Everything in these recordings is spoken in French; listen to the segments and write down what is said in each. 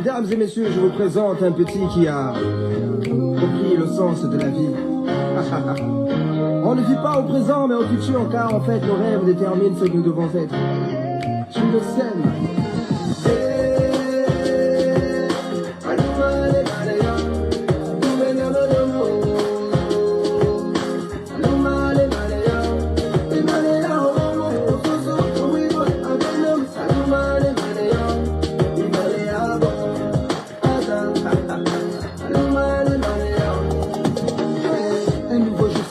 Mesdames et messieurs, je vous présente un petit qui a compris le sens de la vie. On ne vit pas au présent mais au futur car en fait nos rêves déterminent ce que nous devons être. Tu le sais.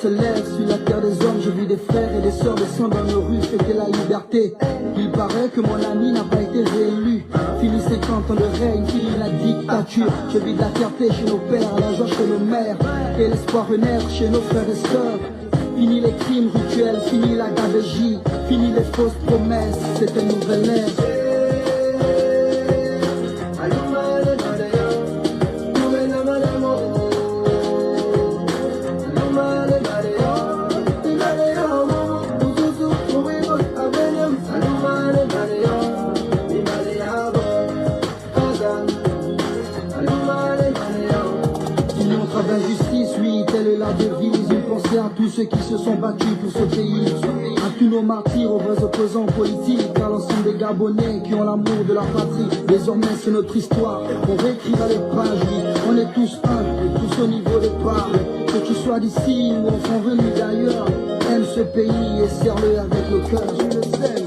Se lève sur la terre des hommes, je vis des frères et des sœurs descendre dans nos rues, fêter la liberté. Il paraît que mon ami n'a pas été réélu. Fini 50 ans de règne, fini la dictature. Je vis de la fierté chez nos pères, la joie chez nos mères, et l'espoir renaître chez nos frères et sœurs. Fini les crimes rituels, fini la gabegie, fini les fausses promesses, c'est une nouvelle ère. D'injustice, oui, telle est la devise. Une pensée à tous ceux qui se sont battus pour ce pays, à tous nos martyrs, aux vrais opposants politiques, à l'ensemble des Gabonais qui ont l'amour de leur patrie. Désormais c'est notre histoire, on réécrira les pages, oui. On est tous un, tous au niveau de part. Que tu sois d'ici ou enfin venu d'ailleurs, aime ce pays et serre-le avec le cœur, je le sais.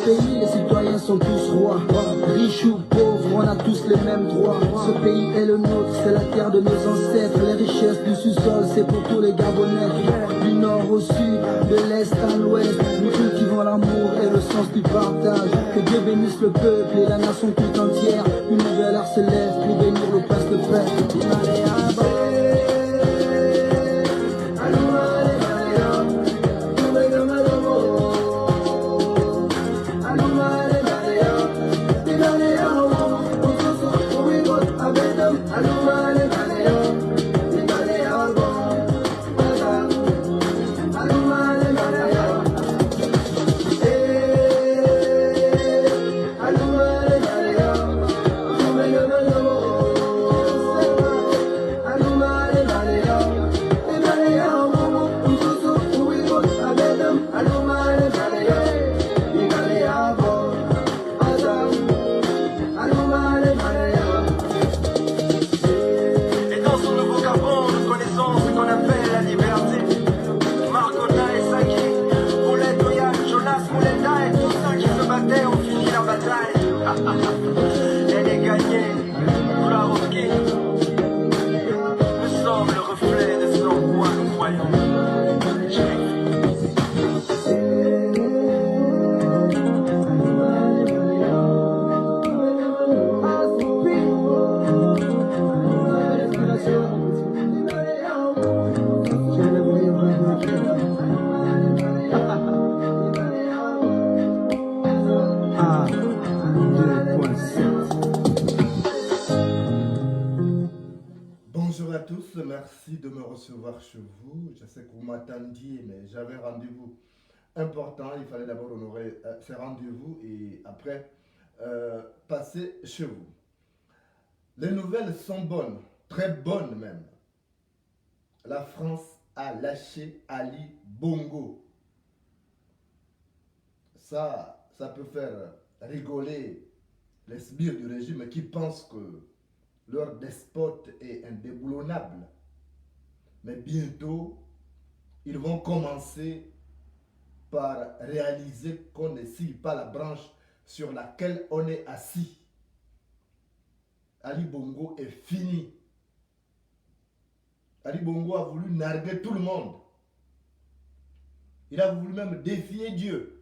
Pays, les citoyens sont tous rois, riches ou pauvres, on a tous les mêmes droits. Ce pays est le nôtre, c'est la terre de nos ancêtres. Les richesses du sous-sol, c'est pour tous les Gabonais. Du nord au sud, de l'est à l'ouest, nous cultivons l'amour et le sens du partage. Que Dieu bénisse le peuple et la nation tout entière. Une nouvelle ère se lève pour bénir le prince de paix. Elle est gagnée, gloire au king. Nous sommes le reflet de ce en quoi nous croyons. Bonjour à tous, merci de me recevoir chez vous. Je sais que vous m'attendiez, mais j'avais rendez-vous important. Il fallait d'abord honorer ces rendez-vous et après passer chez vous. Les nouvelles sont bonnes, très bonnes même. La France a lâché Ali Bongo. Ça peut faire rigoler les sbires du régime qui pensent que leur despote est indéboulonnable. Mais bientôt, ils vont commencer par réaliser qu'on ne scie pas la branche sur laquelle on est assis. Ali Bongo est fini. Ali Bongo a voulu narguer tout le monde. Il a voulu même défier Dieu.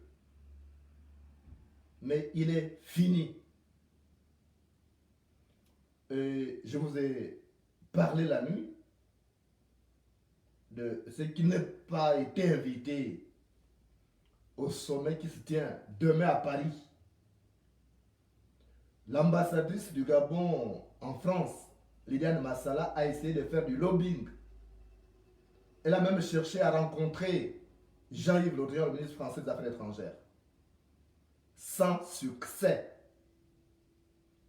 Mais il est fini. Et je vous ai parlé la nuit de ce qui n'a pas été invité au sommet qui se tient demain à Paris. L'ambassadrice du Gabon en France, Liliane Massala, a essayé de faire du lobbying. Elle a même cherché à rencontrer Jean-Yves Le Drian, le ministre français des Affaires étrangères. Sans succès.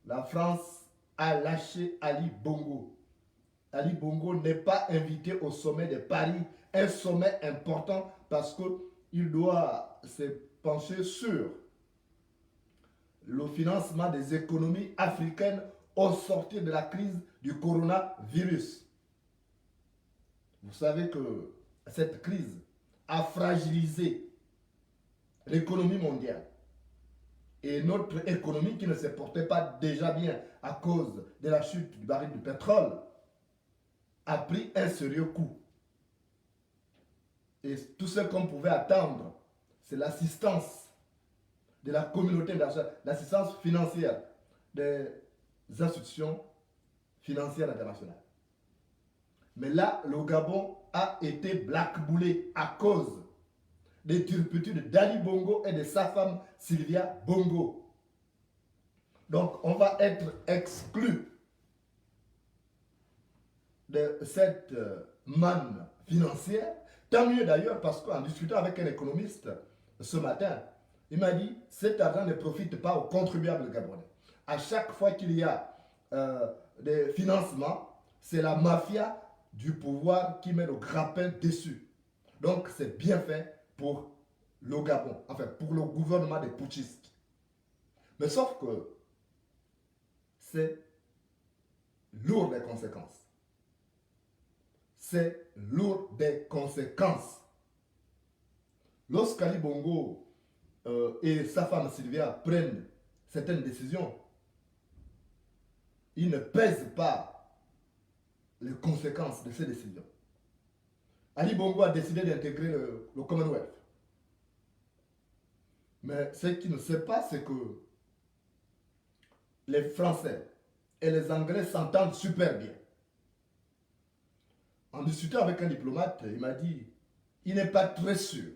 La France a lâché Ali Bongo. Ali Bongo n'est pas invité au sommet de Paris, un sommet important parce qu'il doit se pencher sur le financement des économies africaines au sortir de la crise du coronavirus. Vous savez que cette crise a fragilisé l'économie mondiale. Et notre économie qui ne se portait pas déjà bien à cause de la chute du baril de pétrole a pris un sérieux coup. Et tout ce qu'on pouvait attendre, c'est l'assistance de la communauté internationale, l'assistance financière des institutions financières internationales. Mais là, le Gabon a été blackboulé à cause des turpitudes d'Ali Bongo et de sa femme Sylvia Bongo. Donc, on va être exclu de cette manne financière. Tant mieux d'ailleurs, parce qu'en discutant avec un économiste ce matin, il m'a dit « cet argent ne profite pas aux contribuables gabonais. À chaque fois qu'il y a des financements, c'est la mafia du pouvoir qui met le grappin dessus. Donc c'est bien fait pour le Gabon, enfin pour le gouvernement des putschistes. Mais sauf que c'est lourd des conséquences. C'est lourd des conséquences. Lorsqu'Ali Bongo et sa femme Sylvia prennent certaines décisions, ils ne pèsent pas les conséquences de ces décisions. Ali Bongo a décidé d'intégrer le Commonwealth. Mais ce qu'il ne sait pas, c'est que les Français et les Anglais s'entendent super bien. En discutant avec un diplomate, il m'a dit il n'est pas très sûr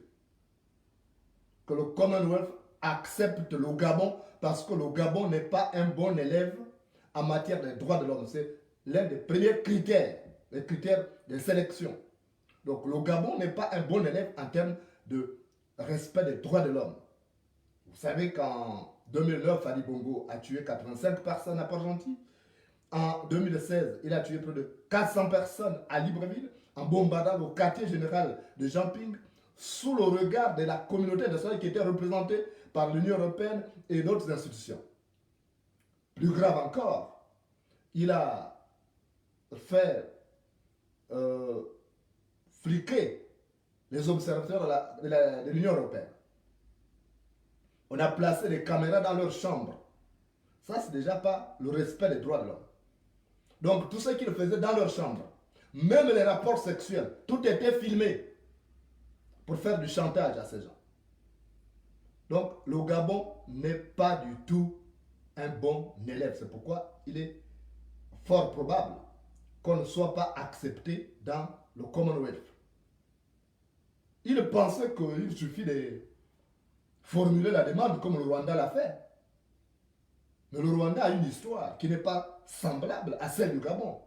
que le Commonwealth accepte le Gabon parce que le Gabon n'est pas un bon élève en matière des droits de l'homme. C'est l'un des premiers critères, les critères de sélection. Donc le Gabon n'est pas un bon élève en termes de respect des droits de l'homme. Vous savez qu'en 2009, Ali Bongo a tué 85 personnes à Port-Gentil. En 2016, il a tué près de 400 personnes à Libreville en bombardant le quartier général de Jamping sous le regard de la communauté internationale qui était représentée par l'Union européenne et d'autres institutions. Plus grave encore, il a fait fliquer les observateurs de l'Union européenne. On a placé des caméras dans leurs chambres. Ça, c'est déjà pas le respect des droits de l'homme. Donc, tout ce qu'ils faisaient dans leur chambre, même les rapports sexuels, tout était filmé pour faire du chantage à ces gens. Donc, le Gabon n'est pas du tout un bon élève. C'est pourquoi il est fort probable qu'on ne soit pas accepté dans le Commonwealth. Il pensait qu'il suffit de formuler la demande comme le Rwanda l'a fait. Mais le Rwanda a une histoire qui n'est pas semblable à celle du Gabon.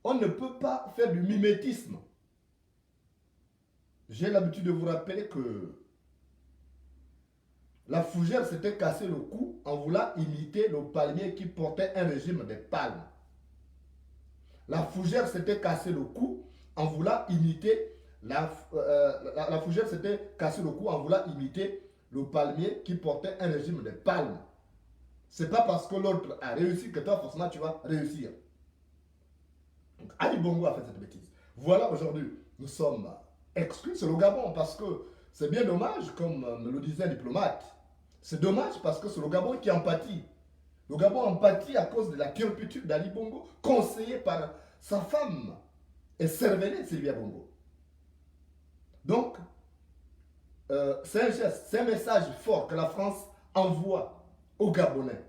On ne peut pas faire du mimétisme. J'ai l'habitude de vous rappeler que la fougère s'était cassé le cou en voulant imiter le palmier qui portait un régime de palmes. La fougère s'était cassé le cou en voulant imiter la fougère s'était cassé le cou en voulant imiter le palmier qui portait un régime de palmes. C'est pas parce que l'autre a réussi que toi forcément tu vas réussir. Donc Ali Bongo a fait cette bêtise. Voilà, aujourd'hui, nous sommes exclus. C'est le Gabon parce que c'est bien dommage, comme me le disait un diplomate. C'est dommage parce que c'est le Gabon qui empathie. Le Gabon empathie à cause de la turpitude d'Ali Bongo, conseillé par sa femme et cervelée Sylvia Bongo. Donc, c'est un geste, c'est un message fort que la France envoie aux Gabonais.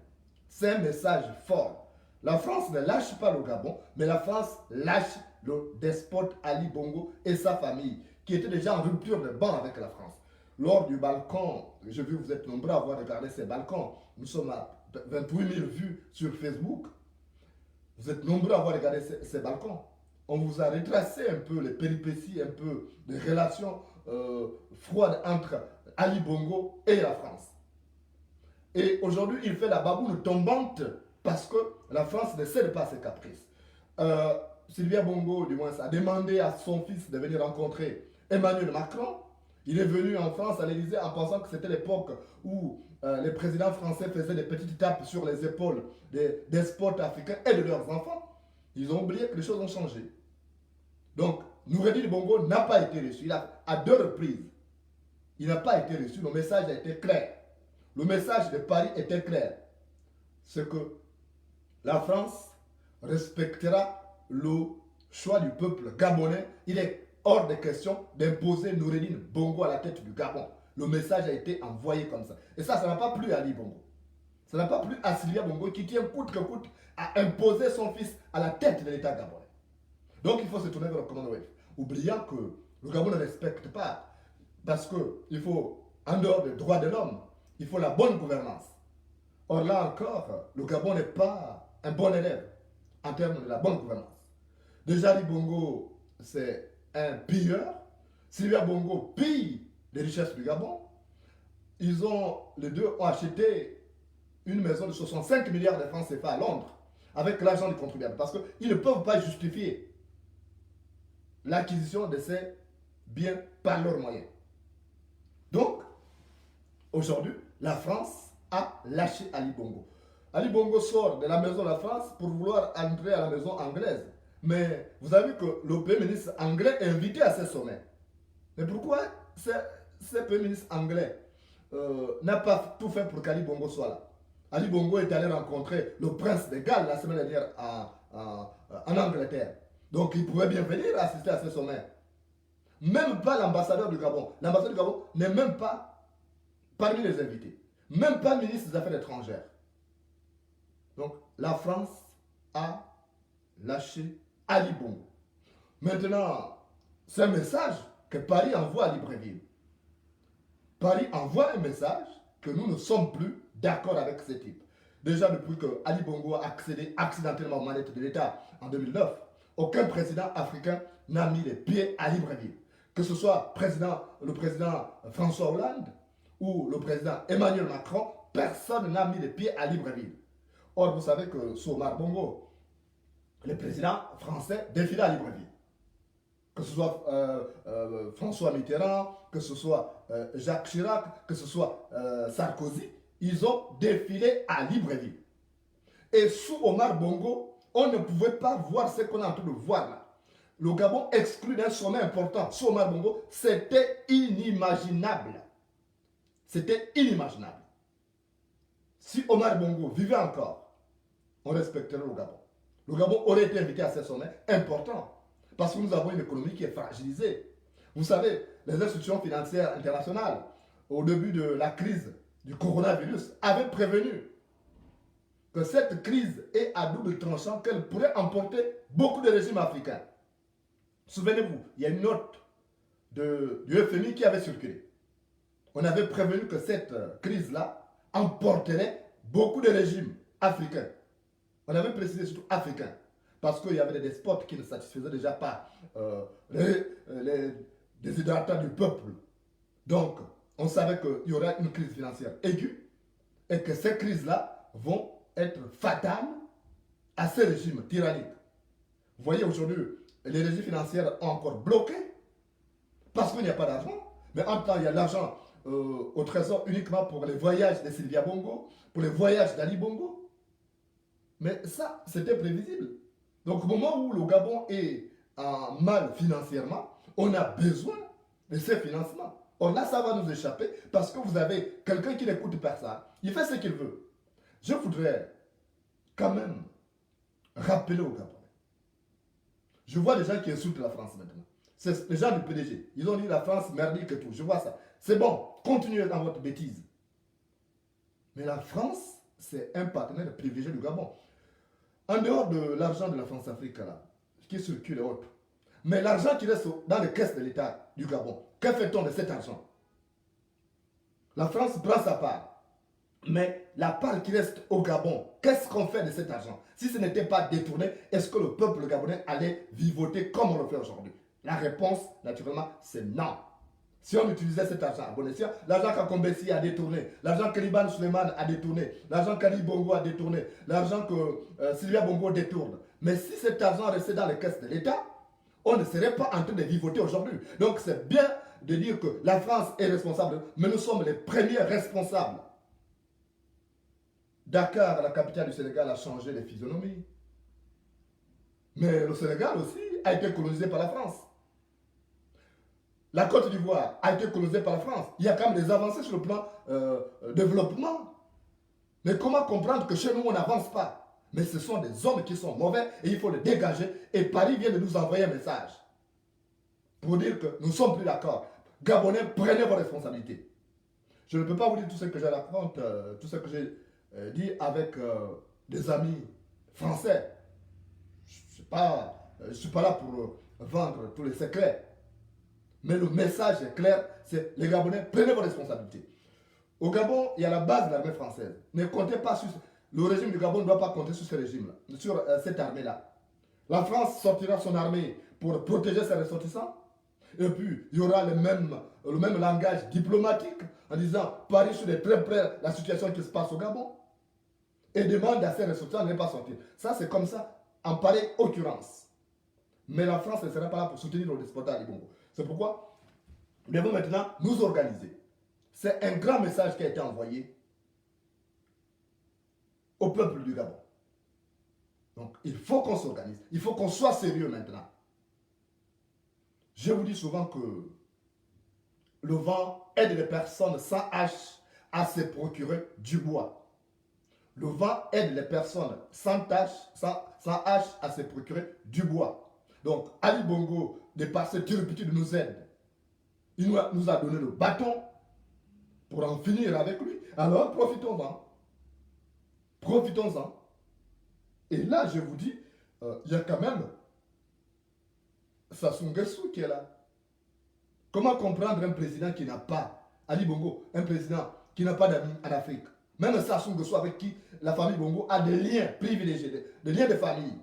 C'est un message fort. La France ne lâche pas le Gabon, mais la France lâche le despote Ali Bongo et sa famille, qui étaient déjà en rupture de banc avec la France. lors du balcon, j'ai vu que vous êtes nombreux à avoir regardé ces balcons. Nous sommes à 28 000 vues sur Facebook. Vous êtes nombreux à avoir regardé ces balcons. On vous a retracé un peu les péripéties, un peu des relations froides entre Ali Bongo et la France. Et aujourd'hui, il fait la baboune tombante parce que la France ne cède pas à ses caprices. Sylvia Bongo, du moins, a demandé à son fils de venir rencontrer Emmanuel Macron. Il est venu en France à l'Élysée en pensant que c'était l'époque où les présidents français faisaient des petites tapes sur les épaules des despotes africains et de leurs enfants. Ils ont oublié que les choses ont changé. Donc, Noureddin Bongo n'a pas été reçu. À 2 reprises, il n'a pas été reçu. Le message a été clair. Le message de Paris était clair. C'est que la France respectera le choix du peuple gabonais. Il est hors de question d'imposer Noureddin Bongo à la tête du Gabon. Le message a été envoyé comme ça. Et ça n'a pas plu à Ali Bongo. Ça n'a pas plu à Sylvia Bongo qui tient coûte que coûte à imposer son fils à la tête de l'État gabonais. Donc il faut se tourner vers le Commonwealth, oubliant que le Gabon ne respecte pas. Parce qu'il faut, en dehors des droits de l'homme, il faut la bonne gouvernance. Or là encore, le Gabon n'est pas un bon élève en termes de la bonne gouvernance. Déjà, Ali Bongo, c'est un pilleur. Sylvia Bongo pille les richesses du Gabon. Les deux ont acheté une maison de 65 milliards de francs CFA à Londres avec l'argent du contribuable parce qu'ils ne peuvent pas justifier l'acquisition de ces biens par leurs moyens. Donc, aujourd'hui, la France a lâché Ali Bongo. Ali Bongo sort de la maison de la France pour vouloir entrer à la maison anglaise. Mais vous avez vu que le Premier ministre anglais est invité à ce sommet. Mais pourquoi ce Premier ministre anglais n'a pas tout fait pour qu'Ali Bongo soit là? Ali Bongo est allé rencontrer le prince de Galles la semaine dernière en Angleterre. Donc il pouvait bien venir assister à ce sommet. Même pas l'ambassadeur du Gabon. L'ambassadeur du Gabon n'est même pas parmi les invités. Même pas le ministre des Affaires étrangères. Donc la France a lâché Ali Bongo. Maintenant, c'est un message que Paris envoie à Libreville. Paris envoie un message que nous ne sommes plus d'accord avec ce type. Déjà depuis que Ali Bongo a accédé accidentellement aux manettes de l'État en 2009, aucun président africain n'a mis les pieds à Libreville. Que ce soit le président François Hollande ou le président Emmanuel Macron, personne n'a mis les pieds à Libreville. Or, vous savez que sous Omar Bongo, les présidents français défilaient à Libreville. Que ce soit François Mitterrand, que ce soit Jacques Chirac, que ce soit Sarkozy, ils ont défilé à Libreville. Et sous Omar Bongo, on ne pouvait pas voir ce qu'on est en train de voir là. Le Gabon exclu d'un sommet important sous Omar Bongo, c'était inimaginable. C'était inimaginable. Si Omar Bongo vivait encore, on respecterait le Gabon. Le Gabon aurait été invité à ce sommet important. Parce que nous avons une économie qui est fragilisée. Vous savez, les institutions financières internationales, au début de la crise du coronavirus, avaient prévenu que cette crise est à double tranchant, qu'elle pourrait emporter beaucoup de régimes africains. Souvenez-vous, il y a une note du FMI qui avait circulé. On avait prévenu que cette crise-là emporterait beaucoup de régimes africains. On avait précisé surtout africains. Parce qu'il y avait des despotes qui ne satisfaisaient déjà pas les déshydratants du peuple. Donc, on savait qu'il y aurait une crise financière aiguë et que ces crises-là vont être fatales à ces régimes tyranniques. Vous voyez, aujourd'hui, les régimes financiers ont encore bloqué parce qu'il n'y a pas d'argent. Mais en même temps, il y a de l'argent au trésor uniquement pour les voyages de Sylvia Bongo, pour les voyages d'Ali Bongo. Mais ça, c'était prévisible. Donc au moment où le Gabon est en mal financièrement, on a besoin de ces financements. Or là, ça va nous échapper parce que vous avez quelqu'un qui n'écoute personne. Il fait ce qu'il veut. Je voudrais quand même rappeler au Gabon. Je vois des gens qui insultent la France maintenant. C'est les gens du PDG. Ils ont dit la France merdique et tout. Je vois ça. C'est bon, continuez dans votre bêtise. Mais la France, c'est un partenaire privilégié du Gabon. En dehors de l'argent de la France-Afrique, là, qui circule et autres, mais l'argent qui reste dans les caisses de l'État du Gabon, que fait-on de cet argent? La France prend sa part. Mais la part qui reste au Gabon, qu'est-ce qu'on fait de cet argent? Si ce n'était pas détourné, est-ce que le peuple gabonais allait vivoter comme on le fait aujourd'hui? La réponse, naturellement, c'est non. Si on utilisait cet argent à bon escient, l'argent qu'Akombesi a détourné, l'argent que Liban Suleiman a détourné, l'argent qu'Ali Bongo a détourné, l'argent que Sylvia Bongo détourne. Mais si cet argent restait dans les caisses de l'État, on ne serait pas en train de vivoter aujourd'hui. Donc c'est bien de dire que la France est responsable, mais nous sommes les premiers responsables. Dakar, la capitale du Sénégal, a changé les physionomies. Mais le Sénégal aussi a été colonisé par la France. La Côte d'Ivoire a été colonisée par la France. Il y a quand même des avancées sur le plan développement. Mais comment comprendre que chez nous, on n'avance pas? Mais ce sont des hommes qui sont mauvais et il faut les dégager. Et Paris vient de nous envoyer un message pour dire que nous ne sommes plus d'accord. Gabonais, prenez vos responsabilités. Je ne peux pas vous dire tout ce que j'ai raconté, tout ce que j'ai dit avec des amis français. Je ne suis pas là pour vendre tous les secrets. Mais le message est clair, c'est les Gabonais, prenez vos responsabilités. Au Gabon, il y a la base de l'armée française. Ne comptez pas sur... Le régime du Gabon ne doit pas compter sur ce régime-là, sur cette armée-là. La France sortira son armée pour protéger ses ressortissants. Et puis, il y aura le même langage diplomatique en disant Paris suit de très près la situation qui se passe au Gabon et demande à ses ressortissants de ne pas sortir. Ça, c'est comme ça, en pareille occurrence. Mais la France ne sera pas là pour soutenir le despotat Ali Bongo. C'est pourquoi nous devons maintenant nous organiser. C'est un grand message qui a été envoyé au peuple du Gabon. Donc, il faut qu'on s'organise. Il faut qu'on soit sérieux maintenant. Je vous dis souvent que le vent aide les personnes sans hache à se procurer du bois. Le vent aide les personnes sans hache à se procurer du bois. Donc, Ali Bongo, de par cette turpitude, nous aide. Il nous a donné le bâton pour en finir avec lui. Alors, profitons-en. Profitons-en. Et là, je vous dis, il y a quand même Sassou Nguesso qui est là. Comment comprendre un président qui n'a pas, Ali Bongo, un président qui n'a pas d'amis en Afrique? Même Sassou Nguesso avec qui la famille Bongo a des liens privilégiés, des liens de famille.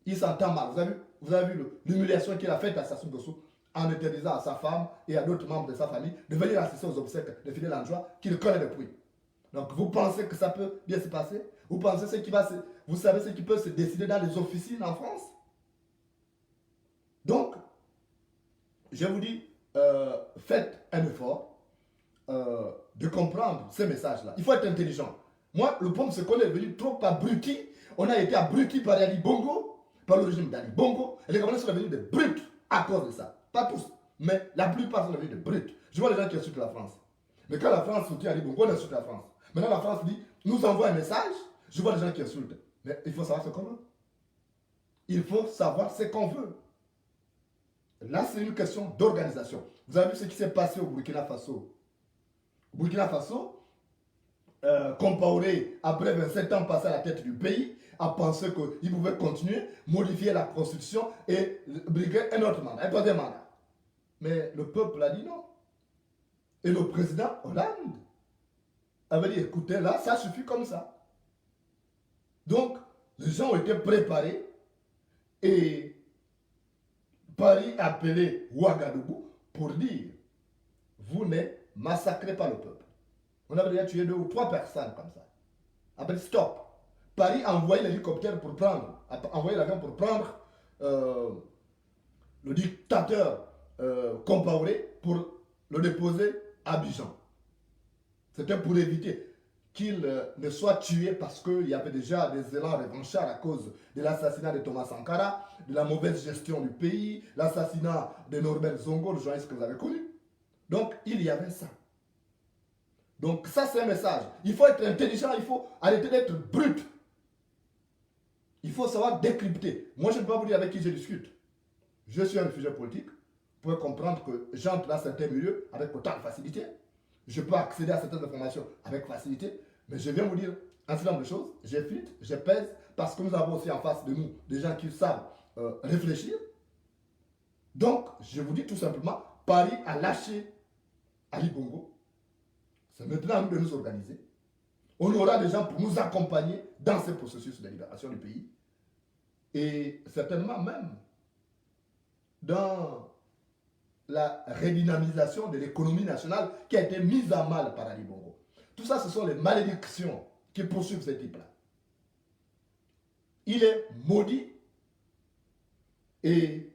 Il s'entend mal. Vous avez vu l'humiliation qu'il a faite à Sassou Nguesso en interdisant à sa femme et à d'autres membres de sa famille de venir assister aux obsèques de Fidel Andjoua qui le connaît depuis. Donc vous pensez que ça peut bien se passer? Vous pensez vous savez ce qui peut se décider dans les officines en France? Donc, je vous dis, faites un effort de comprendre ces messages-là. Il faut être intelligent. Moi, le problème, c'est qu'on est venu trop abruti. On a été abruti par Ali Bongo, par le régime d'Ali Bongo. Et les Gabonais sont devenus des brutes à cause de ça. Pas tous, mais la plupart sont devenus des brutes. Je vois les gens qui insultent la France. Mais quand la France soutient Ali Bongo, on insulte la France. Maintenant, la France dit, nous envoie un message. Je vois les gens qui insultent. Mais il faut savoir ce qu'on veut. Il faut savoir ce qu'on veut. Là, c'est une question d'organisation. Vous avez vu ce qui s'est passé au Burkina Faso. Au Burkina Faso, Compaoré, après 27 ans passé à la tête du pays, a pensé qu'il pouvait continuer, modifier la constitution et briguer un autre mandat, un troisième mandat. Mais le peuple a dit non. Et le président Hollande avait dit, écoutez, là, ça suffit comme ça. Donc, les gens ont été préparés et Paris a appelé Ouagadougou pour dire, vous ne massacrez pas le peuple. On avait déjà tué 2 ou 3 personnes comme ça. Après, stop. Paris a envoyé l'hélicoptère pour prendre, a envoyé l'avion pour prendre le dictateur Compaoré pour le déposer à Abidjan. C'était pour éviter qu'il ne soit tué parce qu'il y avait déjà des élans revanchards à cause de l'assassinat de Thomas Sankara, de la mauvaise gestion du pays, l'assassinat de Norbert Zongo, le journaliste que vous avez connu. Donc, il y avait ça. Donc, ça, c'est un message. Il faut être intelligent, il faut arrêter d'être brut. Il faut savoir décrypter. Moi, je ne peux pas vous dire avec qui je discute. Je suis un réfugié politique. Vous pouvez comprendre que j'entre dans certains milieux avec autant de facilité. Je peux accéder à certaines informations avec facilité. Mais je viens vous dire un certain nombre de choses. Je filtre, je pèse, parce que nous avons aussi en face de nous des gens qui savent réfléchir. Donc, je vous dis tout simplement, Paris a lâché Ali Bongo. C'est maintenant à nous de nous organiser. On aura des gens pour nous accompagner dans ce processus de libération du pays. Et certainement même dans la redynamisation de l'économie nationale qui a été mise à mal par Ali Bongo. Tout ça, ce sont les malédictions qui poursuivent ce type-là. Il est maudit et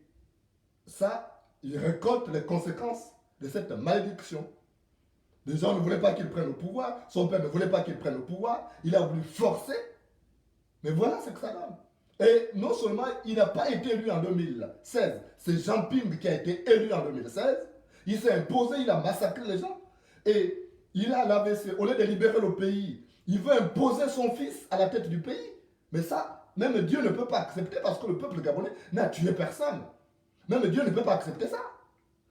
ça, il récolte les conséquences de cette malédiction. Les gens ne voulaient pas qu'il prenne le pouvoir, son père ne voulait pas qu'il prenne le pouvoir, il a voulu forcer, mais voilà ce que ça donne. Et non seulement il n'a pas été élu en 2016, c'est Jean Ping qui a été élu en 2016, il s'est imposé, il a massacré les gens, et il a l'AVC, au lieu de libérer le pays, il veut imposer son fils à la tête du pays, mais ça, même Dieu ne peut pas accepter parce que le peuple gabonais n'a tué personne. Même Dieu ne peut pas accepter ça.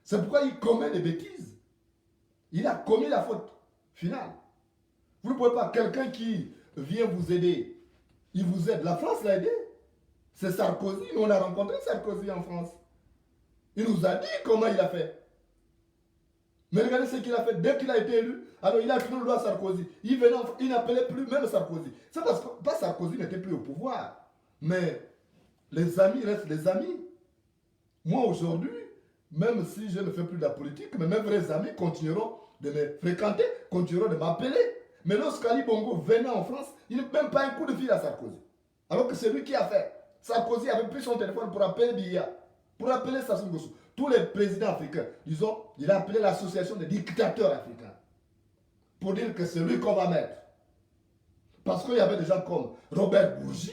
C'est pourquoi il commet des bêtises. Il a commis la faute finale. Vous ne pouvez pas, quelqu'un qui vient vous aider, il vous aide. La France l'a aidé. C'est Sarkozy. Nous, on a rencontré Sarkozy en France. Il nous a dit comment il a fait. Mais regardez ce qu'il a fait. Dès qu'il a été élu, alors il a pris le droit à Sarkozy. Il n'appelait plus même Sarkozy. C'est parce que pas Sarkozy n'était plus au pouvoir. Mais les amis restent les amis. Moi, aujourd'hui, même si je ne fais plus de la politique, mais mes vrais amis continueront de me fréquenter, continueront de m'appeler. Mais lorsqu'Ali Bongo venait en France, il n'a même pas un coup de fil à Sarkozy. Alors que c'est lui qui a fait. Sarkozy avait pris son téléphone pour appeler Biya, pour appeler Sassou Nguesso. Tous les présidents africains, disons, il a appelé l'association des dictateurs africains pour dire que c'est lui qu'on va mettre. Parce qu'il y avait des gens comme Robert Bourgi,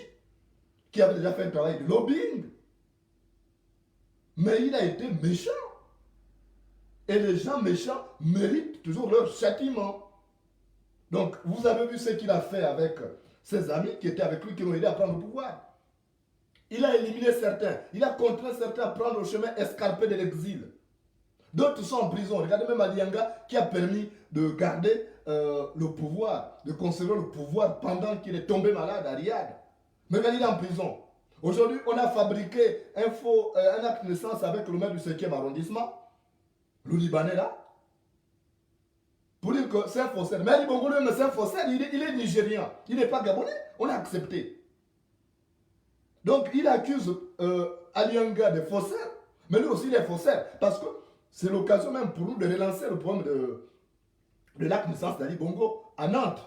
qui avait déjà fait un travail de lobbying. Mais il a été méchant. Et les gens méchants méritent toujours leur châtiment. Donc, vous avez vu ce qu'il a fait avec ses amis qui étaient avec lui, qui l'ont aidé à prendre le pouvoir. Il a éliminé certains. Il a contraint certains à prendre le chemin escarpé de l'exil. D'autres sont en prison. Regardez même Alianga qui a permis de garder le pouvoir, de conserver le pouvoir pendant qu'il est tombé malade à Riyad. Mais regardez, il est en prison. Aujourd'hui, on a fabriqué un acte de naissance avec le maire du 5e arrondissement, le Libanais là, pour dire que c'est un faussaire. Mais Ali Bongo lui-même, c'est un faussaire, il est nigérien, il n'est pas gabonais, on a accepté. Donc il accuse Alianga de faussaire, mais lui aussi il est faussaire, parce que c'est l'occasion même pour nous de relancer le problème de l'acte de naissance d'Ali Bongo à Nantes.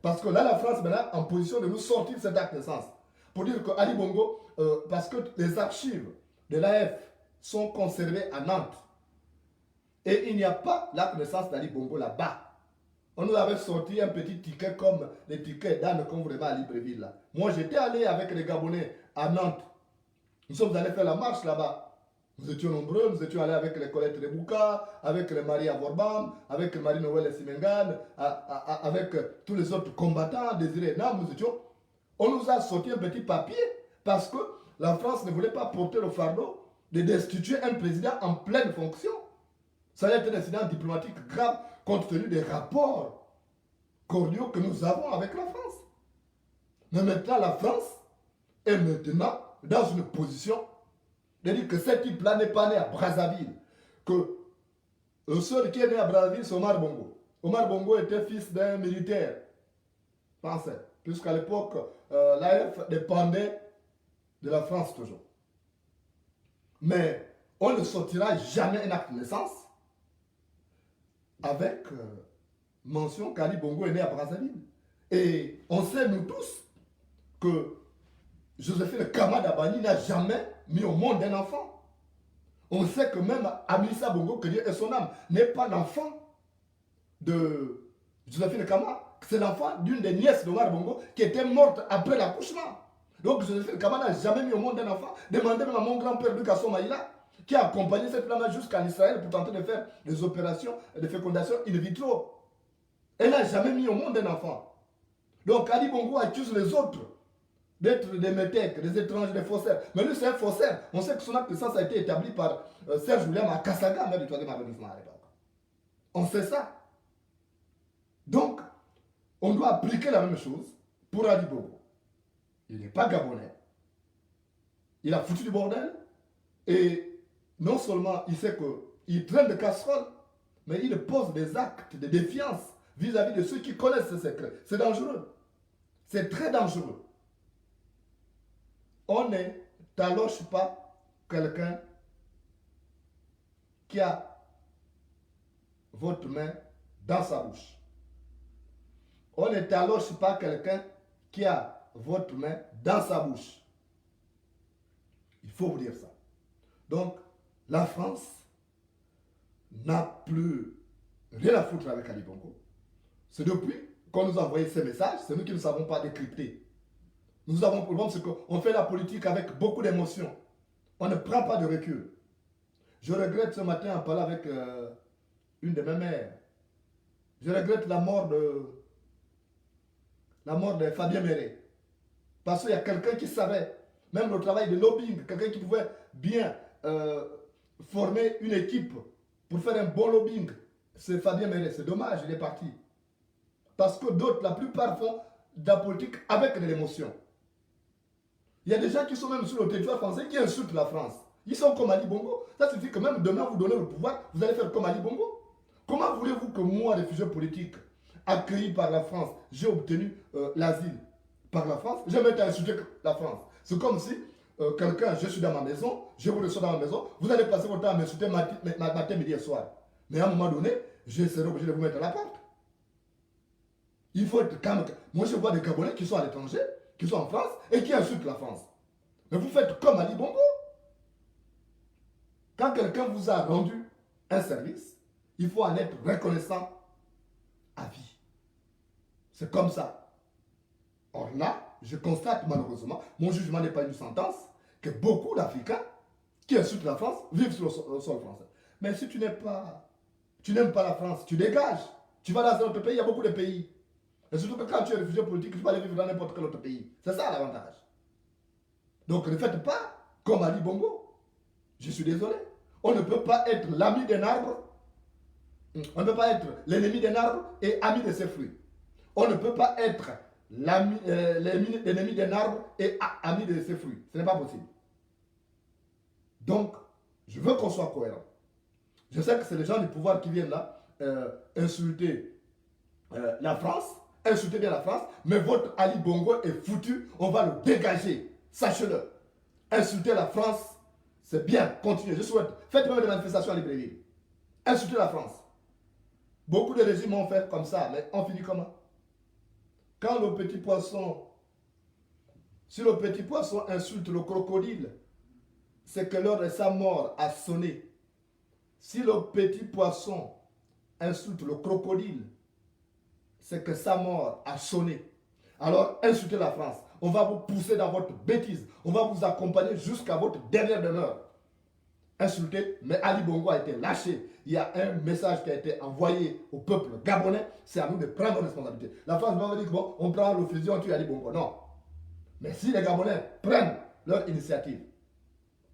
Parce que là, la France est maintenant en position de nous sortir de cet acte de naissance. Pour dire que Ali Bongo, parce que les archives de l'AF sont conservées à Nantes. Et il n'y a pas la connaissance d'Ali Bongo là-bas. On nous avait sorti un petit ticket comme les tickets d'âne comme vraiment à Libreville. Là. Moi, j'étais allé avec les Gabonais à Nantes. Nous sommes allés faire la marche là-bas. Nous étions nombreux, nous étions allés avec les Colette Rebouka, avec les Marie Avorbam, avec les Marie-Noël Simengan, avec tous les autres combattants désirés. Là, nous étions. On nous a sorti un petit papier parce que la France ne voulait pas porter le fardeau de destituer un président en pleine fonction. Ça a été un incident diplomatique grave compte tenu des rapports cordiaux que nous avons avec la France. Mais maintenant, la France est maintenant dans une position de dire que ce type-là n'est pas né à Brazzaville. Que le seul qui est né à Brazzaville, c'est Omar Bongo. Omar Bongo était fils d'un militaire français. Puisqu'à l'époque, l'AF dépendait de la France toujours. Mais on ne sortira jamais un acte de naissance avec mention qu'Ali Bongo est né à Brazzaville. Et on sait, nous tous, que Joséphine Kamadabani n'a jamais mis au monde un enfant. On sait que même Amissa Bongo, que Dieu est son âme, n'est pas l'enfant de Joséphine Kama. C'est l'enfant d'une des nièces d'Omar Bongo qui était morte après l'accouchement. Donc Joséphine Kama n'a jamais mis au monde un enfant. Demandez même à mon grand-père Lucas Maïla, qui a accompagné cette femme jusqu'en Israël pour tenter de faire des opérations de fécondation in vitro. Elle n'a jamais mis au monde un enfant. Donc Ali Bongo accuse les autres d'être des métèques, des étrangers, des faussaires. Mais lui, c'est un faussaire. On sait que son acte de naissance a été établi par Serge William à Kassaga, maire du 3e arrondissement à l'époque. On sait ça. Donc, on doit appliquer la même chose pour Ali Bongo. Il n'est pas gabonais. Il a foutu du bordel. Et non seulement il sait qu'il traîne de casseroles, mais il pose des actes de défiance vis-à-vis de ceux qui connaissent ce secret. C'est dangereux. C'est très dangereux. On ne taloche pas quelqu'un qui a votre main dans sa bouche. On ne taloche pas quelqu'un qui a votre main dans sa bouche. Il faut vous dire ça. Donc, la France n'a plus rien à foutre avec Ali Bongo. C'est depuis qu'on nous a envoyé ces messages, c'est nous qui ne savons pas décrypter. Nous avons un problème, c'est qu'on fait la politique avec beaucoup d'émotions. On ne prend pas de recul. Je regrette ce matin en parlant avec une de mes mères. Je regrette la mort de Fabien Méré. Parce qu'il y a quelqu'un qui savait, même le travail de lobbying, quelqu'un qui pouvait bien former une équipe pour faire un bon lobbying. C'est Fabien Méré. C'est dommage, il est parti. Parce que d'autres, la plupart font de la politique avec de l'émotion. Il y a des gens qui sont même sur le territoire français qui insultent la France. Ils sont comme Ali Bongo. Ça suffit que même demain vous donnez le pouvoir, vous allez faire comme Ali Bongo. Comment voulez-vous que moi, réfugié politique, accueilli par la France, j'ai obtenu l'asile par la France, je vais insulter la France. C'est comme si quelqu'un, je suis dans ma maison, je vous reçois dans ma maison, vous allez passer votre temps à m'insulter matin, midi et soir. Mais à un moment donné, je serai obligé de vous mettre à la porte. Il faut être calme. Moi, je vois des Gabonais qui sont à l'étranger, qui sont en France et qui insultent la France. Mais vous faites comme Ali Bongo. Quand quelqu'un vous a rendu un service, il faut en être reconnaissant à vie. C'est comme ça. Or là, je constate malheureusement, mon jugement n'est pas une sentence, que beaucoup d'Africains qui insultent la France vivent sur le sol français. Mais si tu n'aimes pas la France, tu dégages. Tu vas dans un autre pays, il y a beaucoup de pays. Et surtout que quand tu es réfugié politique, tu peux aller vivre dans n'importe quel autre pays. C'est ça l'avantage. Donc ne faites pas comme Ali Bongo. Je suis désolé. On ne peut pas être l'ami d'un arbre. On ne peut pas être l'ennemi d'un arbre et ami de ses fruits. On ne peut pas être l'ennemi d'un arbre et ami de ses fruits. Ce n'est pas possible. Donc, je veux qu'on soit cohérent. Je sais que c'est les gens du pouvoir qui viennent là insulter la France. Insultez bien la France, mais votre Ali Bongo est foutu, on va le dégager. Sachez-le. Insulter la France, c'est bien, continuez. Je souhaite, faites même des manifestations à Libreville. Insultez la France. Beaucoup de régimes ont fait comme ça, mais on finit comment? Quand le petit poisson, si le petit poisson insulte le crocodile, c'est que l'heure de sa mort a sonné. Si le petit poisson insulte le crocodile, c'est que sa mort a sonné. Alors, insultez la France. On va vous pousser dans votre bêtise. On va vous accompagner jusqu'à votre dernière demeure. Insultez, mais Ali Bongo a été lâché. Il y a un message qui a été envoyé au peuple gabonais. C'est à nous de prendre nos responsabilités. La France va dire que bon, on prend le fusil, on tue Ali Bongo. Non. Mais si les Gabonais prennent leur initiative,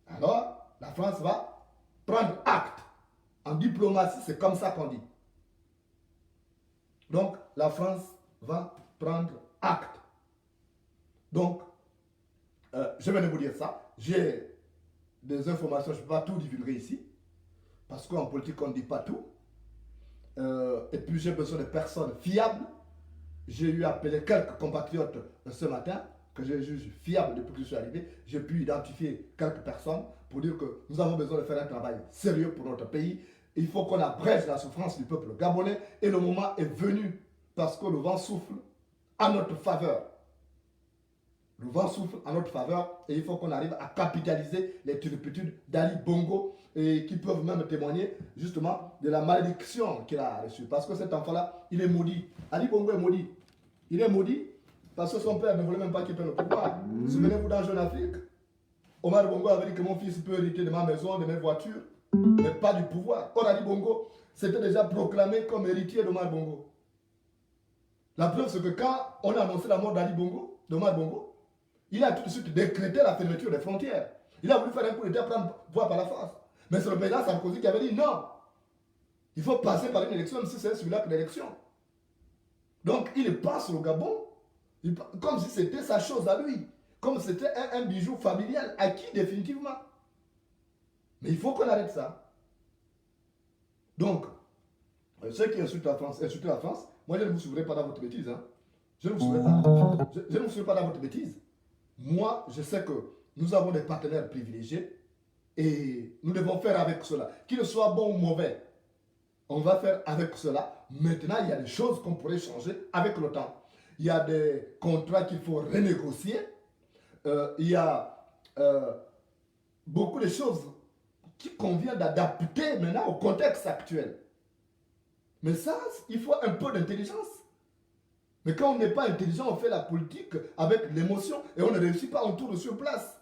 alors la France va prendre acte. En diplomatie, c'est comme ça qu'on dit. Donc, la France va prendre acte. Donc, je vais vous dire ça. J'ai des informations, je ne peux pas tout divulguer ici. Parce qu'en politique, on ne dit pas tout. Et puis, j'ai besoin de personnes fiables. J'ai eu appelé quelques compatriotes ce matin, que je juge fiables depuis que je suis arrivé. J'ai pu identifier quelques personnes pour dire que nous avons besoin de faire un travail sérieux pour notre pays. Il faut qu'on abrège la souffrance du peuple gabonais et le moment est venu parce que le vent souffle à notre faveur. Le vent souffle à notre faveur et il faut qu'on arrive à capitaliser les turpitudes d'Ali Bongo et qui peuvent même témoigner justement de la malédiction qu'il a reçue. Parce que cet enfant-là, il est maudit. Ali Bongo est maudit. Il est maudit parce que son père ne voulait même pas qu'il prenne le pouvoir. Souvenez-vous dans Jeune Afrique, Omar Bongo avait dit que mon fils peut hériter de ma maison, de mes voitures, mais pas du pouvoir. Or, Ali Bongo s'était déjà proclamé comme héritier d'Omar Bongo. La preuve, c'est que quand on a annoncé la mort d'Ali Bongo, d'Omar Bongo, il a tout de suite décrété la fermeture des frontières. Il a voulu faire un coup d'État prendre pouvoir par la France. Mais c'est le président Sarkozy qui avait dit non. Il faut passer par une élection, même si c'est celui-là que l'élection. Donc, il passe au Gabon comme si c'était sa chose à lui. Comme si c'était un bijou familial acquis définitivement. Mais il faut qu'on arrête ça. Donc, ceux qui insultent la France, Moi, je ne vous suivrai pas dans votre bêtise. Hein. Je ne vous suivrai pas. Je ne vous suivrai pas dans votre bêtise. Moi, je sais que nous avons des partenaires privilégiés et nous devons faire avec cela. Qu'il soit bon ou mauvais, on va faire avec cela. Maintenant, il y a des choses qu'on pourrait changer avec le temps. Il y a des contrats qu'il faut renégocier. Il y a beaucoup de choses qui convient d'adapter maintenant au contexte actuel. Mais ça, il faut un peu d'intelligence. Mais quand on n'est pas intelligent, on fait la politique avec l'émotion et on ne réussit pas, on tourne sur place.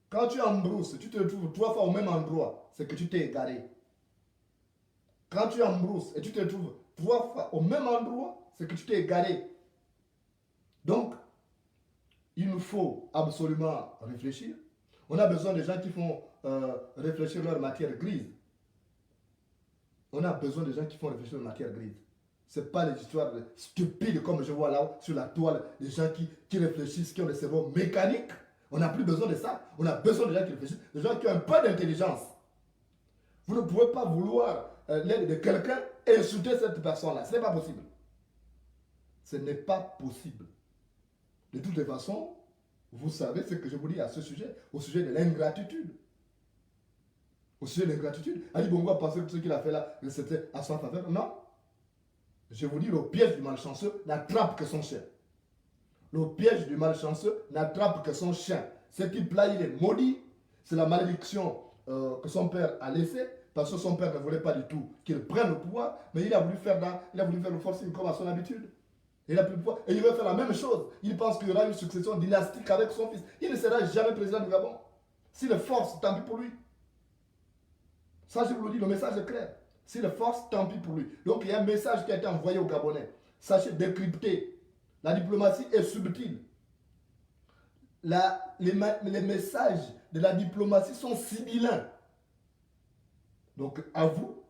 Quand tu es en brousse, tu te retrouves 3 fois au même endroit, c'est que tu t'es égaré. Quand tu es en brousse et tu te retrouves 3 fois au même endroit, c'est que tu t'es égaré. Donc, il nous faut absolument réfléchir. On a besoin de gens qui font réfléchir leur matière grise. On a besoin de gens qui font réfléchir leur matière grise. Ce n'est pas les histoires stupides comme je vois là sur la toile, des gens qui réfléchissent, qui ont des cerveaux mécaniques. On n'a plus besoin de ça. On a besoin de gens qui réfléchissent, des gens qui ont un peu d'intelligence. Vous ne pouvez pas vouloir l'aide de quelqu'un et insulter cette personne-là. Ce n'est pas possible. Ce n'est pas possible. De toutes les façons, vous savez ce que je vous dis à ce sujet, au sujet de l'ingratitude. Au sujet de l'ingratitude. Ali Bongo a pensé que ce qu'il a fait là, c'était à son faveur. Non. Je vous dis, le piège du malchanceux n'attrape que son chien. Le piège du malchanceux n'attrape que son chien. Ce type-là, il est maudit. C'est la malédiction que son père a laissée, parce que son père ne voulait pas du tout qu'il prenne le pouvoir, mais il a voulu faire le forcing comme à son habitude. Il a plus le pouvoir. Et il veut faire la même chose. Il pense qu'il y aura une succession dynastique avec son fils. Il ne sera jamais président du Gabon. S'il le force, tant pis pour lui. Ça, je vous le dis, le message est clair. S'il le force, tant pis pour lui. Donc, il y a un message qui a été envoyé aux Gabonais. Sachez décrypter. La diplomatie est subtile. Les messages de la diplomatie sont sibyllins. Donc, à vous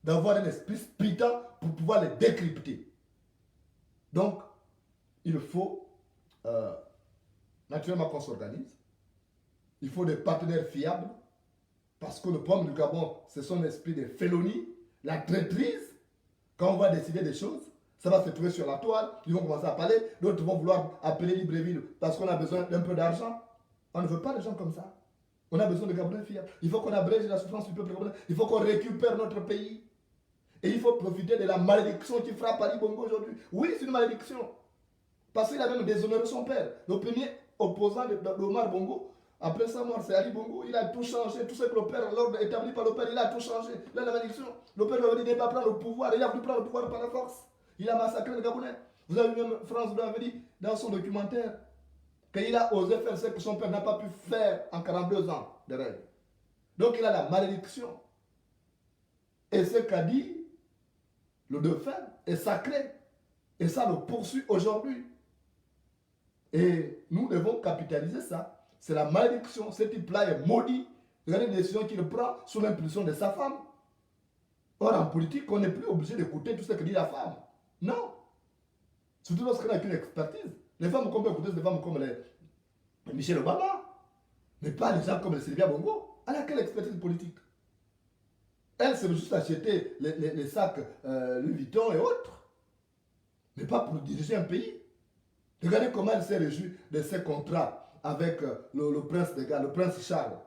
d'avoir un esprit spiritant pour pouvoir les décrypter. Donc, il faut naturellement qu'on s'organise. Il faut des partenaires fiables. Parce que le problème du Gabon, c'est son esprit de félonie, la traîtrise. Quand on va décider des choses, ça va se trouver sur la toile. Ils vont commencer à parler. D'autres vont vouloir appeler Libreville parce qu'on a besoin d'un peu d'argent. On ne veut pas de gens comme ça. On a besoin de Gabonais fiables. Il faut qu'on abrège la souffrance du peuple gabonais. Il faut qu'on récupère notre pays. Et il faut profiter de la malédiction qui frappe Ali Bongo aujourd'hui. Oui, c'est une malédiction. Parce qu'il a même déshonoré son père. Le premier opposant d'Omar Bongo, après sa mort, c'est Ali Bongo. Il a tout changé. Tout ce que le père, l'ordre établi par le père, il a tout changé. Là, la malédiction. Le père lui a dit de ne pas prendre le pouvoir. Il a voulu prendre le pouvoir par la force. Il a massacré les Gabonais. Vous avez vu même France Bleu avait dit dans son documentaire qu'il a osé faire ce que son père n'a pas pu faire en 42 ans de règne. Donc il a la malédiction. Et ce qu'a dit le dauphin est sacré. Et ça le poursuit aujourd'hui. Et nous devons capitaliser ça. C'est la malédiction. Ce type-là est maudit. Regardez les décisions qu'il prend sous l'impulsion de sa femme. Or, en politique, on n'est plus obligé d'écouter tout ce que dit la femme. Non. Surtout lorsqu'on n'a qu'une expertise. Les femmes qu'on peut écouter, c'est des femmes comme les Michel Obama. Mais pas les gens comme les Sylvia Bongo. Elle a quelle expertise politique? Elle, c'est juste acheter les sacs Louis Vuitton et autres. Mais pas pour diriger un pays. Regardez comment elle s'est réjouie de ses contrats avec le prince des gars, le prince Charles.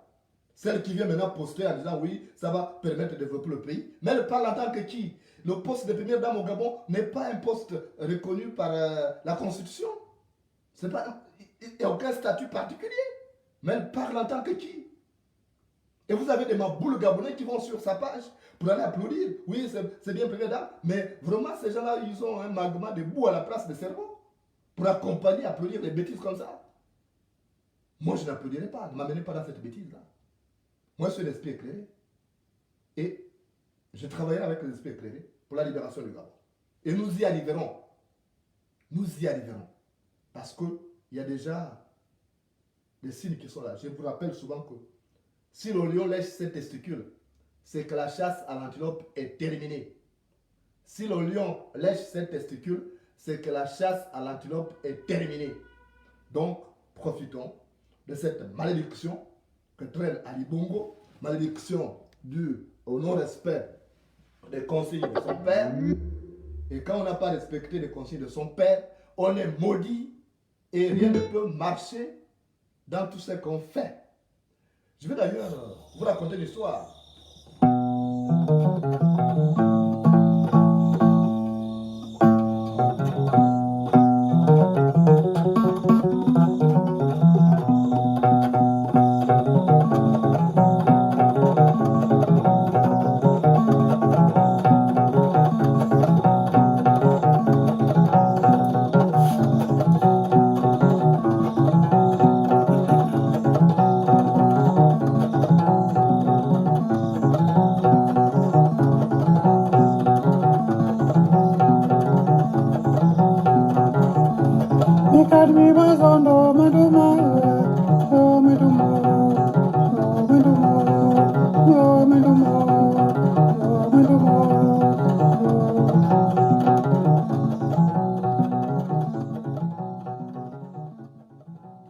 Celle qui vient maintenant poster en disant oui, ça va permettre de développer le pays. Mais elle parle en tant que qui? Le poste de première dame au Gabon n'est pas un poste reconnu par la Constitution. Il n'y a aucun statut particulier. Mais elle parle en tant que qui? Et vous avez des maboules gabonais qui vont sur sa page pour aller applaudir. Oui, c'est bien première dame. Mais vraiment, ces gens-là, ils ont un magma de boue à la place de cerveau pour accompagner, applaudir des bêtises comme ça. Moi, je n'applaudirai pas. Ne m'amenez pas dans cette bêtise-là. Moi, je suis l'esprit éclairé. Et je travaillerai avec l'esprit éclairé pour la libération du Gabon. Et nous y arriverons. Nous y arriverons. Parce qu'il y a déjà des signes qui sont là. Je vous rappelle souvent que si le lion lèche ses testicules, c'est que la chasse à l'antilope est terminée. Si le lion lèche ses testicules, c'est que la chasse à l'antilope est terminée. Donc, profitons de cette malédiction que traîne Ali Bongo, malédiction due au non-respect des consignes de son père, Et quand on n'a pas respecté les consignes de son père, on est maudit et rien ne peut marcher dans tout ce qu'on fait. Je vais d'ailleurs vous raconter une histoire.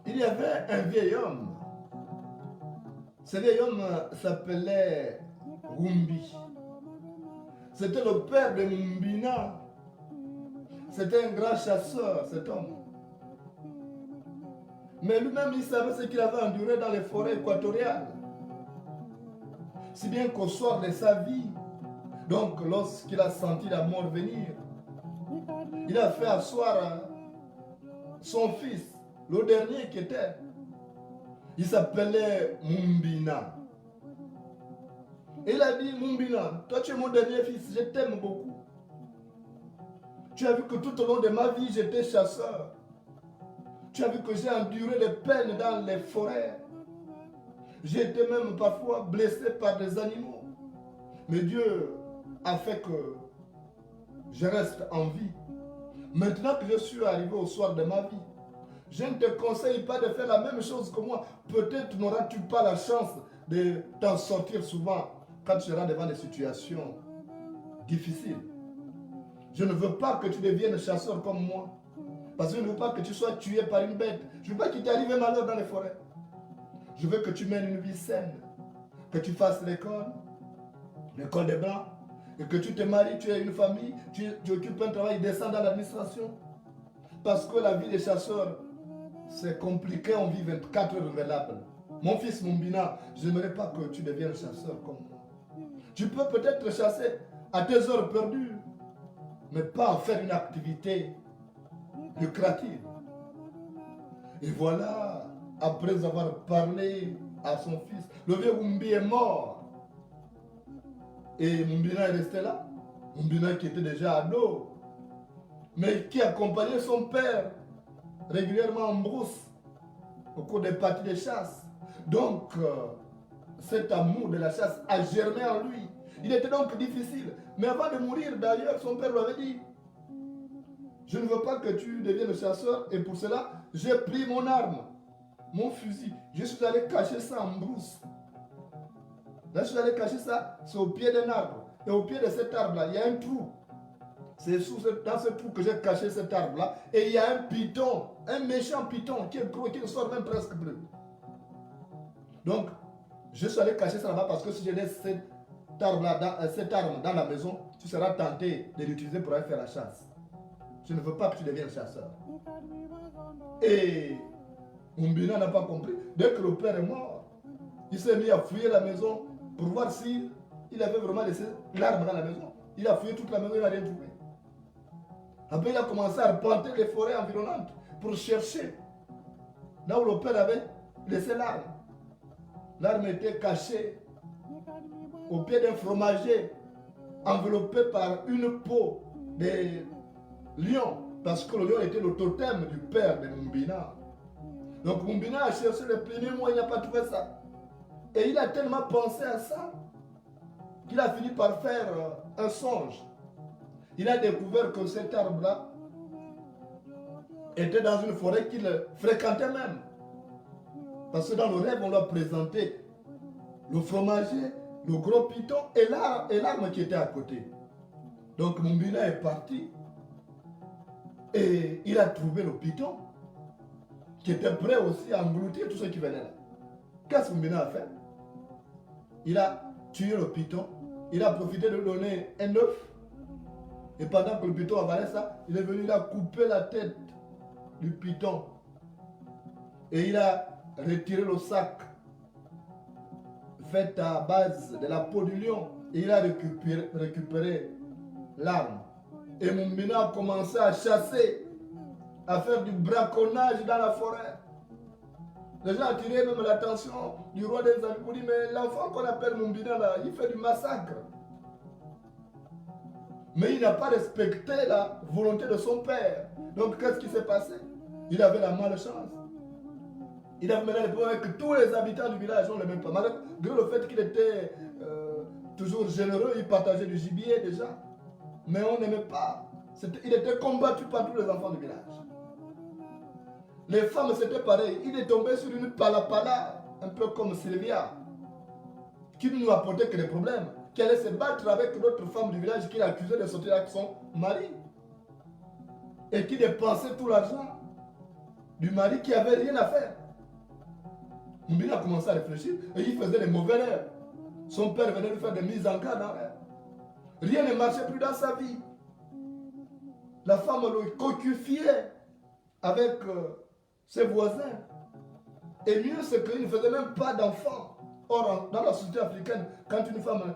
Il y avait un vieil homme. Ce vieil homme s'appelait Rumbi. C'était le père de Mumbina. C'était un grand chasseur, cet homme. Mais lui-même, il savait ce qu'il avait enduré dans les forêts équatoriales. Si bien qu'au soir de sa vie, donc lorsqu'il a senti la mort venir, il a fait asseoir son fils, le dernier qui était. Il s'appelait Mumbina. Et il a dit, Mumbina, toi tu es mon dernier fils, je t'aime beaucoup. Tu as vu que tout au long de ma vie, j'étais chasseur. Tu as vu que j'ai enduré les peines dans les forêts. J'ai été même parfois blessé par des animaux. Mais Dieu a fait que je reste en vie. Maintenant que je suis arrivé au soir de ma vie, je ne te conseille pas de faire la même chose que moi. Peut-être n'auras-tu pas la chance de t'en sortir souvent quand tu seras devant des situations difficiles. Je ne veux pas que tu deviennes chasseur comme moi. Parce que je ne veux pas que tu sois tué par une bête. Je ne veux pas qu'il t'arrive un malheur dans les forêts. Je veux que tu mènes une vie saine. Que tu fasses l'école des blancs. Et que tu te maries, tu as une famille, tu occupes un travail décent dans l'administration. Parce que la vie des chasseurs, c'est compliqué, on vit 24 heures renouvelables. Mon fils Mumbina, je n'aimerais pas que tu deviennes chasseur comme moi. Tu peux peut-être chasser à tes heures perdues, mais pas en faire une activité lucrative. Et voilà, après avoir parlé à son fils, le vieux Rumbi est mort. Et Mumbina est resté là. Mumbina qui était déjà ado, mais qui accompagnait son père régulièrement en brousse au cours des parties de chasse. Donc, cet amour de la chasse a germé en lui. Il était donc difficile. Mais avant de mourir, d'ailleurs, son père lui avait dit, je ne veux pas que tu deviennes chasseur, et pour cela, j'ai pris mon arme, mon fusil. Je suis allé cacher ça en brousse. Là, je suis allé cacher ça, c'est au pied d'un arbre. Et au pied de cet arbre-là, il y a un trou. C'est dans ce trou que j'ai caché cet arbre-là. Et il y a un python, un méchant python qui est gros, qui ne sort même presque plus. Donc, je suis allé cacher ça là-bas parce que si je laisse cette arme dans la maison, tu seras tenté de l'utiliser pour aller faire la chasse. Je ne veux pas que tu deviennes chasseur. Et Mumbina n'a pas compris. Dès que le père est mort, il s'est mis à fouiller la maison pour voir s'il avait vraiment laissé l'arme dans la maison. Il a fouillé toute la maison, il n'a rien trouvé. Après, il a commencé à arpenter les forêts environnantes pour chercher là où le père avait laissé l'arme. L'arme était cachée au pied d'un fromager, enveloppé par une peau de lion, parce que le lion était le totem du père de Mumbina. Donc Mumbina a cherché le premier mois, il n'a pas trouvé ça. Et il a tellement pensé à ça qu'il a fini par faire un songe. Il a découvert que cet arbre-là était dans une forêt qu'il fréquentait même. Parce que dans le rêve, on lui a présenté le fromager, le gros python et l'arme qui était à côté. Donc Mumbina est parti et il a trouvé le python qui était prêt aussi à engloutir tout ce qui venait là. Qu'est-ce que Mumbina a fait? Il a tué le python, il a profité de donner un œuf Et pendant que le python avalait ça, il est venu, il a coupé la tête du python. Et il a retiré le sac fait à base de la peau du lion. Et il a récupéré l'arme. Et Mumbina a commencé à chasser, à faire du braconnage dans la forêt. Les gens attiraient même l'attention du roi des amis pour dire, mais l'enfant qu'on appelle Mumbina là, il fait du massacre. Mais il n'a pas respecté la volonté de son père. Donc qu'est-ce qui s'est passé? Il avait la malchance. Il avait mené le problème que tous les habitants du village ont le même pas. Malgré le fait qu'il était toujours généreux, il partageait du gibier déjà. Mais on n'aimait pas. Il était combattu par tous les enfants du village. Les femmes, c'était pareil. Il est tombé sur une palapala, un peu comme Sylvia, qui ne nous apportait que des problèmes. Qui allait se battre avec l'autre femme du village qui l'accusait de sortir avec son mari. Et qui dépensait tout l'argent du mari qui n'avait rien à faire. Mbina a commencé à réfléchir et il faisait des mauvais rêves. Son père venait lui faire des mises en garde en rêve. Rien ne marchait plus dans sa vie. La femme le cocufiait avec ses voisins. Et mieux, c'est qu'il ne faisait même pas d'enfants. Or, dans la société africaine, quand une femme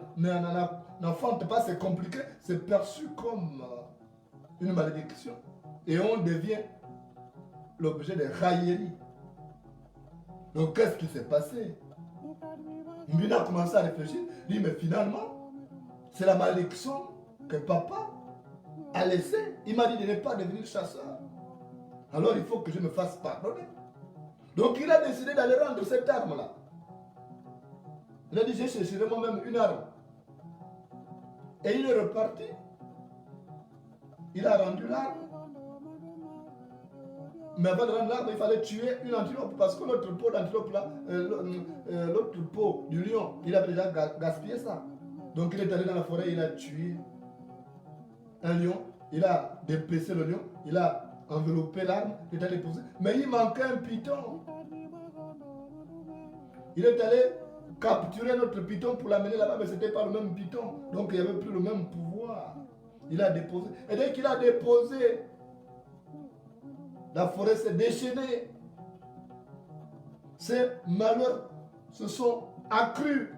n'enfante pas, c'est compliqué. C'est perçu comme une malédiction. Et on devient l'objet de railleries. Donc, qu'est-ce qui s'est passé? Mbina a commencé à réfléchir. Il dit, mais finalement, c'est la malédiction que papa a laissée. Il m'a dit de ne pas devenir chasseur. Alors, il faut que je me fasse pardonner. Donc, il a décidé d'aller rendre cette arme-là. Il a dit, je chercherai moi-même une arme. Et il est reparti. Il a rendu l'arme. Mais avant de rendre l'arme, il fallait tuer une antilope. Parce que l'autre peau d'antilope là, l'autre peau du lion, il avait déjà gaspillé ça. Donc il est allé dans la forêt, il a tué un lion. Il a dépecé le lion. Il a enveloppé l'arme. Il est allé poser. Mais il manquait un python. Il est allé capturer notre python pour l'amener là-bas, mais ce n'était pas le même python. Donc il n'y avait plus le même pouvoir. Il a déposé. Et dès qu'il a déposé, la forêt s'est déchaînée. Ces malheurs se sont accrus.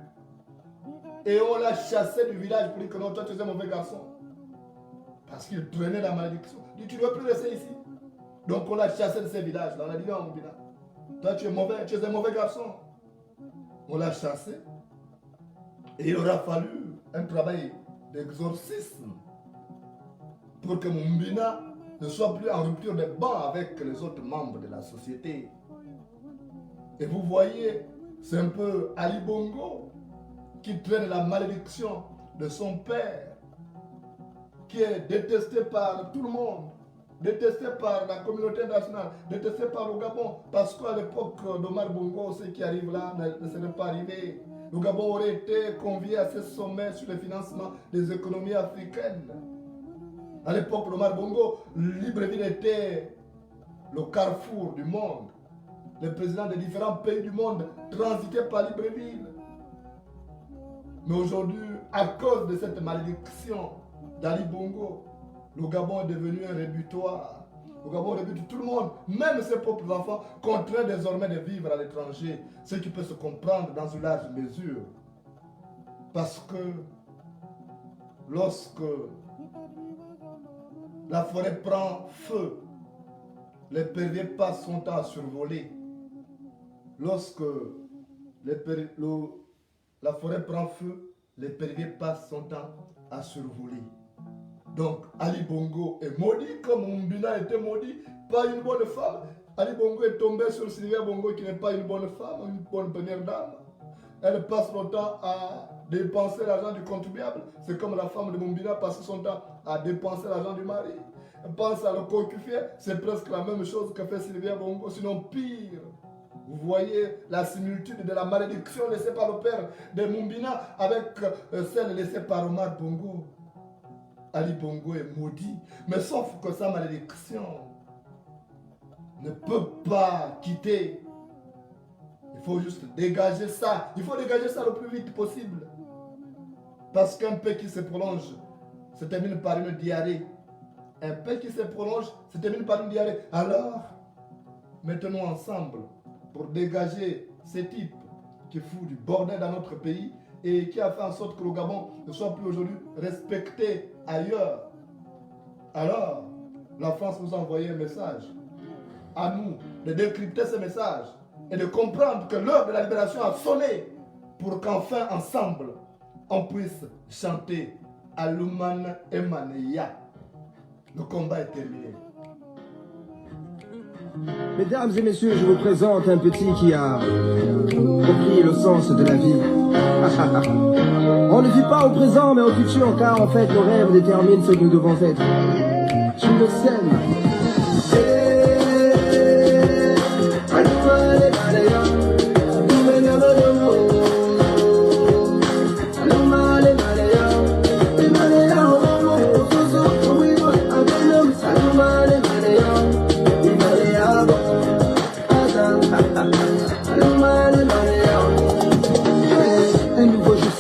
Et on l'a chassé du village pour dire que non, toi tu es un mauvais garçon. Parce qu'il traînait la malédiction. Il dit, tu ne dois plus rester ici. Donc on l'a chassé de ces villages. On a dit, non, Moubina, toi tu es mauvais, tu es un mauvais garçon. On l'a chassé. Et il aura fallu un travail d'exorcisme pour que Mumbina ne soit plus en rupture de banc avec les autres membres de la société. Et vous voyez, c'est un peu Ali Bongo qui traîne la malédiction de son père, qui est détesté par tout le monde, détesté par la communauté nationale, détesté par le Gabon, parce qu'à l'époque d'Omar Bongo, ce qui arrive là ne serait pas arrivé. Le Gabon aurait été convié à ce sommet sur le financement des économies africaines. À l'époque d'Omar Bongo, Libreville était le carrefour du monde. Les présidents des différents pays du monde transitaient par Libreville. Mais aujourd'hui, à cause de cette malédiction d'Ali Bongo, le Gabon est devenu un rébutoir. Le Gabon rébute tout le monde, même ses propres enfants, contraints désormais de vivre à l'étranger, ce qui peut se comprendre dans une large mesure. Parce que lorsque la forêt prend feu, les périers passent son temps à survoler. Lorsque la forêt prend feu, les périers passent son temps à survoler. Donc Ali Bongo est maudit comme Mumbina était maudit par une bonne femme. Ali Bongo est tombé sur Sylvia Bongo qui n'est pas une bonne femme, une bonne première dame. Elle passe son temps à dépenser l'argent du contribuable. C'est comme la femme de Mumbina passe son temps à dépenser l'argent du mari. Elle pense à le cocufier. C'est presque la même chose que fait Sylvia Bongo, sinon pire. Vous voyez la similitude de la malédiction laissée par le père de Mumbina avec celle laissée par Omar Bongo. Ali Bongo est maudit, mais sauf que sa malédiction ne peut pas quitter. Il faut juste dégager ça. Il faut dégager ça le plus vite possible. Parce qu'un paix qui se prolonge, se termine par une diarrhée. Un paix qui se prolonge se termine par une diarrhée. Alors, mettons-nous ensemble pour dégager ces types qui foutent du bordel dans notre pays et qui a fait en sorte que le Gabon ne soit plus aujourd'hui respecté ailleurs. Alors, la France nous a envoyé un message. À nous de décrypter ce message et de comprendre que l'heure de la libération a sonné pour qu'enfin, ensemble, on puisse chanter Aluman Emaneya. Le combat est terminé. Mesdames et messieurs, je vous présente un petit qui a compris le sens de la vie. On ne vit pas au présent mais au futur, car en fait le rêve détermine ce que nous devons être. Je le sème.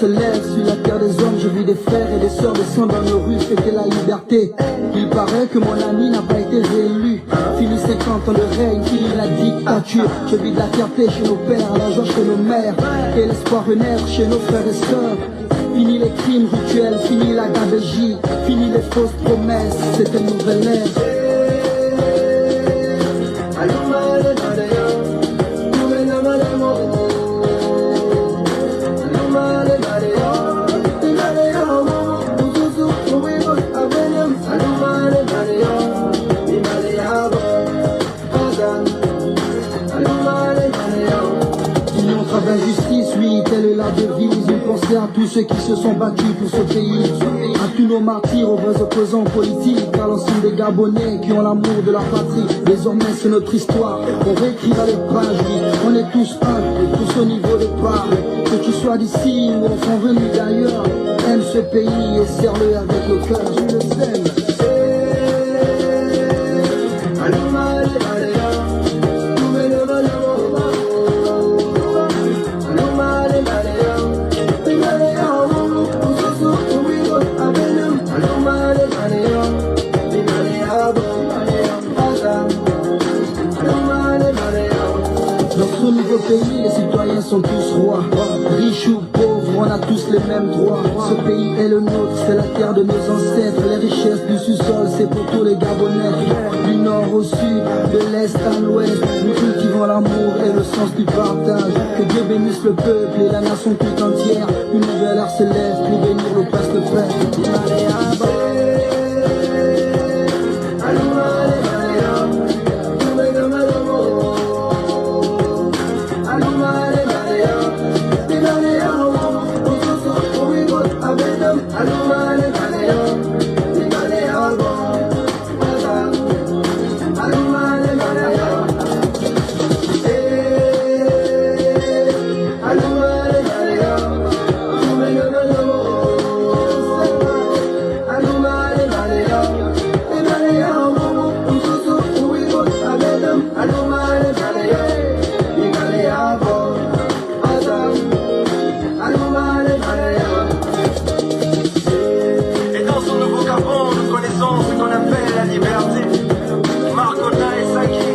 Se lève sur la terre des hommes, je vis des frères et des sœurs descendre dans nos rues, fêter la liberté. Il paraît que mon ami n'a pas été réélu. Fini 50 ans de règne, fini la dictature. Je vis de la fierté chez nos pères, la joie chez nos mères, et l'espoir renaître chez nos frères et sœurs. Fini les crimes rituels, fini la gabegie, fini les fausses promesses, c'est une nouvelle ère. D'injustice, oui, telle est la devise. Une pensée à tous ceux qui se sont battus pour ce pays. À tous nos martyrs, aux vrais opposants politiques, à l'ensemble des Gabonais qui ont l'amour de leur patrie. Désormais c'est notre histoire, on réécrira les pages, oui. On est tous un, tous au niveau des parts. Que tu sois d'ici ou enfin venu d'ailleurs, aime ce pays et serre-le avec le cœur, je le sème. Dans ce nouveau pays, les citoyens sont tous rois. Riches ou pauvres, on a tous les mêmes droits. Ce pays est le nôtre, c'est la terre de nos ancêtres. Les richesses du sous-sol, c'est pour tous les Gabonais. Du nord au sud, de l'est à l'ouest, nous cultivons l'amour et le sens du partage. Que Dieu bénisse le peuple et la nation tout entière. Une nouvelle ère se lève pour bénir le prince de paix. Et dans ce nouveau Gabon, nous connaissons ce qu'on appelle la liberté. Marcotin et Saki,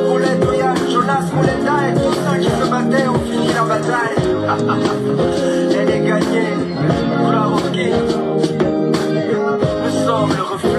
Paulette, Oyan, Jonas, Moulenda et tous ceux qui se battaient ont fini la bataille. Elle est gagnée, gloire au king. Nous sommes le reflet